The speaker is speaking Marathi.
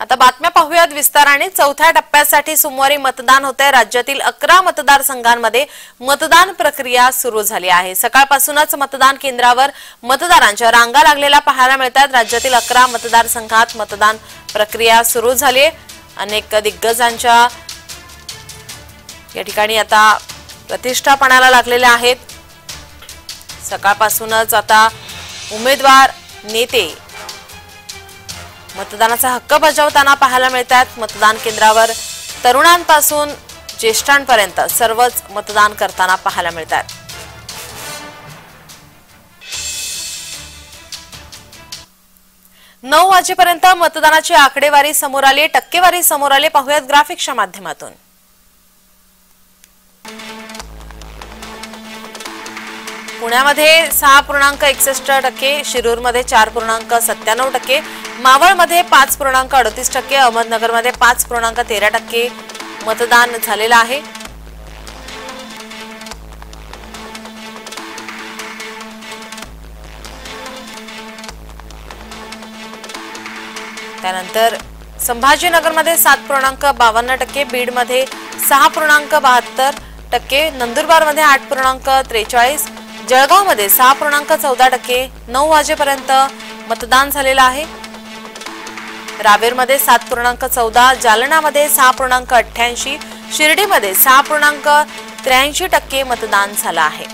आता बातम्या पाहूयात विस्ताराने। चौथ्या टप्प्यासाठी सोमवारी मतदान होतंय। राज्यातील 11 मतदारसंघांमध्ये मतदान प्रक्रिया सुरू झाली आहे। सकाळपासूनच मतदान केंद्रावर मतदारांच्या रांगा लागलेल्या पाहायला मिळतात। राज्यातील 11 मतदारसंघात मतदान प्रक्रिया सुरू झाली आहे। अनेक दिग्गजांच्या या ठिकाणी आता प्रतिष्ठा पणाला लागलेल्या आहेत। सकाळपासूनच आता उमेदवार नेते मतदानाचा हक्क बजावताना पाहायला मिळतात। मतदान केंद्रावर तरुणांपासून ज्येष्ठांपर्यंत सर्वच मतदान करताना पाहायला मिळतात। नऊ वाजेपर्यंत मतदानाची आकडेवारी समोर आली, टक्केवारी समोर आली। पाहूयात ग्राफिक्सच्या माध्यमातून। पुण्यामध्ये 6.61%, शिरूरमध्ये 4.97%, मावळमध्ये 5.38%, अहमदनगरमध्ये 5.13% मतदान झालेलं आहे। त्यानंतर संभाजीनगरमध्ये 7.52%, बीडमध्ये 6.72%, नंदुरबारमध्ये 8.43%, जळगावमध्ये 6.14%। 9 वाजेपर्यंत मतदान झालेलं आहे। रावेरमध्ये 7.14%, जालनामध्ये 6.88%, शिर्डीमध्ये 6.83% मतदान झालं आहे।